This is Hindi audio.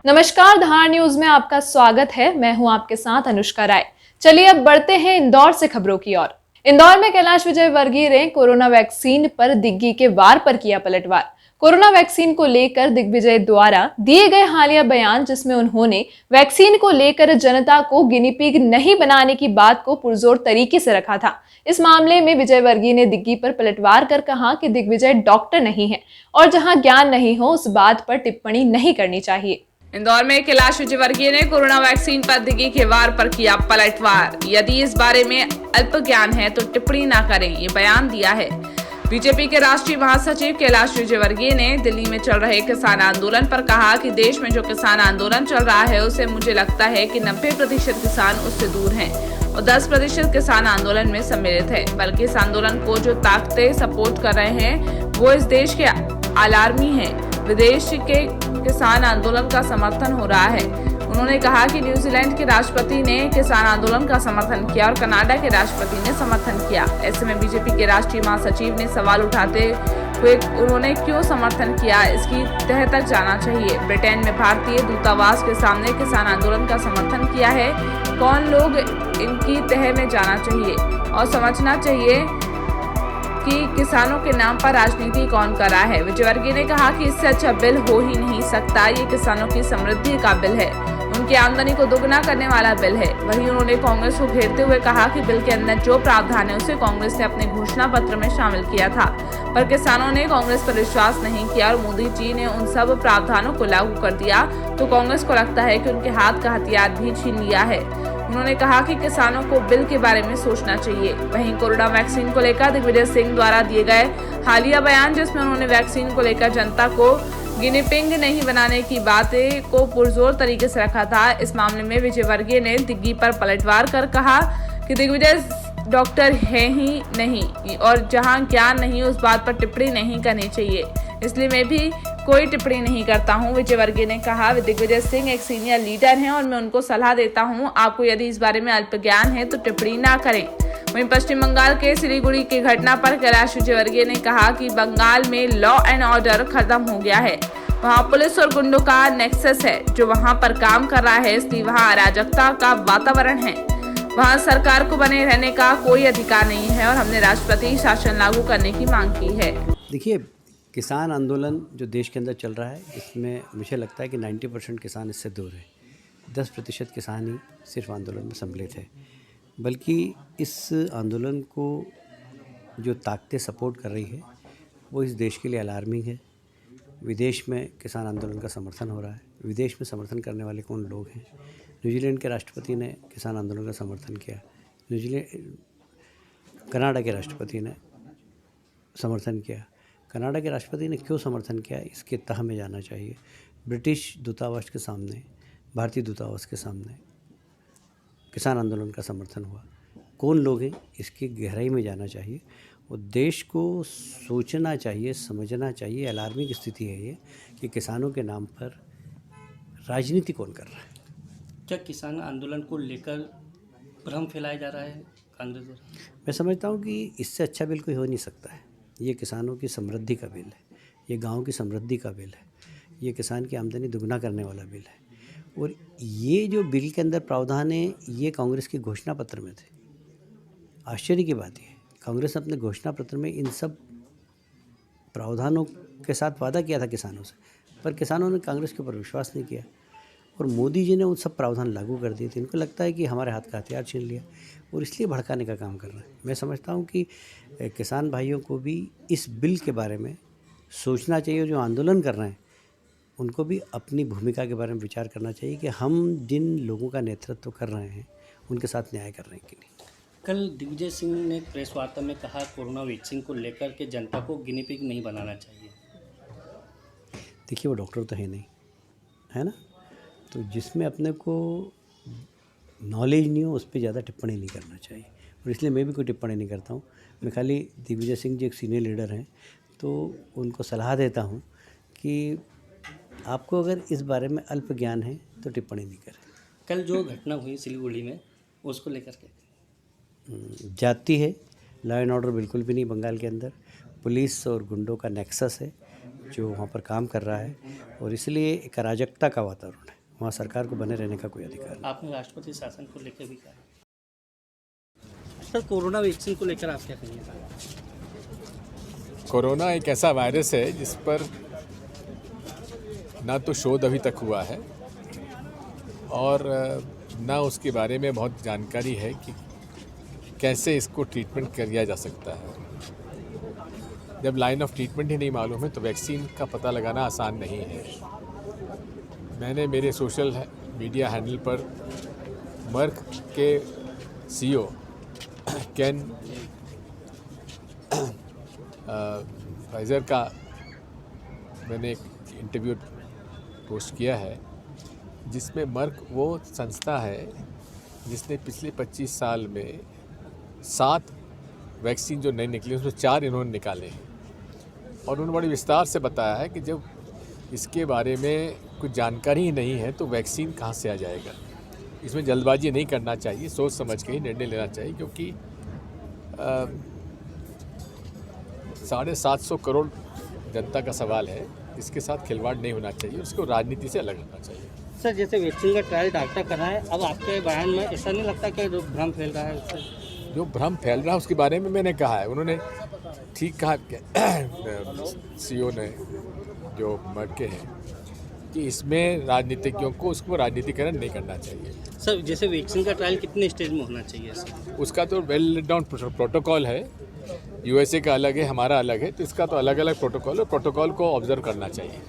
नमस्कार, धार न्यूज में आपका स्वागत है। मैं हूं आपके साथ अनुष्का राय। चलिए अब बढ़ते हैं इंदौर से खबरों की ओर। इंदौर में कैलाश विजयवर्गीय ने कोरोना वैक्सीन पर दिग्गी के वार पर किया पलटवार। कोरोना वैक्सीन को लेकर दिग्विजय द्वारा दिए गए हालिया बयान, जिसमें उन्होंने वैक्सीन को लेकर जनता को गिनीपिग नहीं बनाने की बात को पुरजोर तरीके से रखा था। इस मामले में विजयवर्गीय ने दिग्गी पर पलटवार कर कहा कि दिग्विजय डॉक्टर नहीं है और जहां ज्ञान नहीं हो उस बात पर टिप्पणी नहीं करनी चाहिए। इंदौर में कैलाश विजयवर्गीय ने कोरोना वैक्सीन पर दिग्गी के वार पर किया पलटवार। यदि इस बारे में अल्प ज्ञान है तो टिप्पणी ना करें, ये बयान दिया है। बीजेपी के राष्ट्रीय महासचिव कैलाश विजयवर्गीय ने दिल्ली में चल रहे किसान आंदोलन पर कहा कि देश में जो किसान आंदोलन चल रहा है उसे मुझे लगता है कि 90% किसान उससे दूर हैं और 10% किसान आंदोलन में सम्मिलित है। बल्कि इस आंदोलन को जो ताकतें सपोर्ट कर रहे हैं वो इस देश के आलार्मी है। विदेश के किसान आंदोलन का समर्थन हो रहा है। उन्होंने कहा कि न्यूजीलैंड के राष्ट्रपति ने किसान आंदोलन का समर्थन किया और कनाडा के राष्ट्रपति ने समर्थन किया। ऐसे में बीजेपी के राष्ट्रीय महासचिव ने सवाल उठाते हुए उन्होंने क्यों समर्थन किया, इसकी तह तक जाना चाहिए। ब्रिटेन में भारतीय दूतावास के सामने किसान आंदोलन का समर्थन किया है। कौन लोग इनकी तह में जाना चाहिए और समझना चाहिए कि किसानों के नाम पर राजनीति कौन कर रहा है। विजयवर्गीय ने कहा कि इससे अच्छा बिल हो ही नहीं सकता। ये किसानों की समृद्धि का बिल है, उनकी आमदनी को दोगुना करने वाला बिल है। वहीं उन्होंने कांग्रेस को घेरते हुए कहा कि बिल के अंदर जो प्रावधान है उसे कांग्रेस ने अपने घोषणा पत्र में शामिल किया था, पर किसानों ने कांग्रेस पर विश्वास नहीं किया और मोदी जी ने उन सब प्रावधानों को लागू कर दिया तो कांग्रेस को लगता है कि उनके हाथ का हथियार भी छीन लिया है। उन्होंने कहा कि किसानों को बिल के बारे में सोचना चाहिए। वहीं कोरोना वैक्सीन को लेकर दिग्विजय सिंह द्वारा दिए गए हालिया बयान, जिसमें उन्होंने वैक्सीन को लेकर जनता को गिनीपिग नहीं बनाने की बातें को पुरजोर तरीके से रखा था। इस मामले में विजयवर्गीय ने दिग्गी पर पलटवार कर कहा कि दिग्विजय डॉक्टर है ही नहीं और जहां ज्ञान नहीं उस बात पर टिप्पणी नहीं करनी चाहिए, इसलिए मैं भी कोई टिप्पणी नहीं करता हूं। विजयवर्गीय ने कहा दिग्विजय सिंह एक सीनियर लीडर हैं और मैं उनको सलाह देता हूं, आपको यदि इस बारे में अल्प ज्ञान है तो टिप्पणी ना करें। वहीं पश्चिम बंगाल के सिलीगुड़ी की घटना पर कैलाश विजयवर्गीय ने कहा कि बंगाल में लॉ एंड ऑर्डर खत्म हो गया है, वहां पुलिस और गुंडों का नेक्सस है जो वहां पर काम कर रहा है, इसलिए वहां अराजकता का वातावरण है। वहां सरकार को बने रहने का कोई अधिकार नहीं है और हमने राष्ट्रपति शासन लागू करने की मांग की है। देखिए, किसान आंदोलन जो देश के अंदर चल रहा है इसमें मुझे लगता है कि 90% किसान इससे दूर है। 10% किसान ही सिर्फ आंदोलन में सम्मिलित है। बल्कि इस आंदोलन को जो ताकतें सपोर्ट कर रही है वो इस देश के लिए अलार्मिंग है। विदेश में किसान आंदोलन का समर्थन हो रहा है। विदेश में समर्थन करने वाले कौन लोग हैं? न्यूजीलैंड के राष्ट्रपति ने किसान आंदोलन का समर्थन किया। कनाडा के राष्ट्रपति ने समर्थन किया। कनाडा के राष्ट्रपति ने क्यों समर्थन किया, इसके तह में जाना चाहिए। ब्रिटिश दूतावास के सामने, भारतीय दूतावास के सामने किसान आंदोलन का समर्थन हुआ। कौन लोग हैं, इसकी गहराई में जाना चाहिए और देश को सोचना चाहिए, समझना चाहिए। अलार्मिंग स्थिति है ये कि किसानों के नाम पर राजनीति कौन कर रहा है। क्या किसान आंदोलन को लेकर भ्रम फैलाया जा रहा है कांग्रेस द्वारा? मैं समझता हूँ कि इससे अच्छा बिल कोई हो नहीं सकता है। ये किसानों की समृद्धि का बिल है, ये गांव की समृद्धि का बिल है, ये किसान की आमदनी दुगना करने वाला बिल है। और ये जो बिल के अंदर प्रावधान है ये कांग्रेस के घोषणा पत्र में थे। आश्चर्य की बात है, कांग्रेस ने अपने घोषणा पत्र में इन सब प्रावधानों के साथ वादा किया था किसानों से, पर किसानों ने कांग्रेस के ऊपर विश्वास नहीं किया और मोदी जी ने उन सब प्रावधान लागू कर दिए थे। इनको लगता है कि हमारे हाथ का हथियार छीन लिया और इसलिए भड़काने का काम कर रहे हैं। मैं समझता हूँ कि किसान भाइयों को भी इस बिल के बारे में सोचना चाहिए। जो आंदोलन कर रहे हैं उनको भी अपनी भूमिका के बारे में विचार करना चाहिए कि हम जिन लोगों का नेतृत्व कर रहे हैं उनके साथ न्याय करने के लिए। कल दिग्विजय सिंह ने प्रेस वार्ता में कहा कोरोना वैक्सीन को लेकर के जनता को गिनीपिग नहीं बनाना चाहिए। देखिए, वो डॉक्टर तो है नहीं, है ना, तो जिसमें अपने को नॉलेज नहीं हो उस पर ज़्यादा टिप्पणी नहीं करना चाहिए और इसलिए मैं भी कोई टिप्पणी नहीं करता हूँ। मैं खाली दिग्विजय सिंह जी एक सीनियर लीडर हैं तो उनको सलाह देता हूँ कि आपको अगर इस बारे में अल्प ज्ञान है तो टिप्पणी नहीं करें। कल जो घटना हुई सिलीगुड़ी में उसको लेकर के जाती है, लॉ एंड ऑर्डर बिल्कुल भी नहीं बंगाल के अंदर। पुलिस और गुंडों का नेक्सस है जो वहाँ पर काम कर रहा है, और इसलिए एक अराजकता का वातावरण है, वहाँ सरकार को बने रहने का कोई अधिकार नहीं। आपने राष्ट्रपति शासन को लेकर भी कहा। सर, कोरोना वैक्सीन को लेकर आप क्या कहेंगे? कोरोना एक ऐसा वायरस है जिस पर ना तो शोध अभी तक हुआ है और ना उसके बारे में बहुत जानकारी है कि कैसे इसको ट्रीटमेंट किया जा सकता है। जब लाइन ऑफ ट्रीटमेंट ही नहीं मालूम है तो वैक्सीन का पता लगाना आसान नहीं है। मैंने मेरे सोशल मीडिया हैंडल पर मर्क के सीईओ केन फाइजर का मैंने एक इंटरव्यू पोस्ट किया है, जिसमें मर्क वो संस्था है जिसने पिछले 25 साल में 7 वैक्सीन जो नई निकली उसमें 4 इन्होंने निकाले हैं। और उन्होंने बड़ी विस्तार से बताया है कि जब इसके बारे में कुछ जानकारी ही नहीं है तो वैक्सीन कहाँ से आ जाएगा। इसमें जल्दबाजी नहीं करना चाहिए, सोच समझ के ही निर्णय लेना चाहिए, क्योंकि 750 करोड़ जनता का सवाल है, इसके साथ खिलवाड़ नहीं होना चाहिए, उसको राजनीति से अलग रखना चाहिए। सर, जैसे वैक्सीन का ट्रायल डॉक्टर कर रहा है, अब आपके बयान में ऐसा नहीं लगता कि जो भ्रम फैल रहा है उससे? जो भ्रम फैल रहा है उसके बारे में मैंने कहा है, उन्होंने ठीक कहा सीईओ ने जो मर्क के हैं कि इसमें राजनीतिज्ञों को उसको राजनीतिकरण नहीं करना चाहिए। सर, जैसे वैक्सीन का ट्रायल कितने स्टेज में होना चाहिए सर? उसका तो वेल लेड डाउन प्रोटोकॉल है, यूएसए का अलग है, हमारा अलग है, तो इसका तो अलग अलग प्रोटोकॉल है, प्रोटोकॉल को ऑब्जर्व करना चाहिए।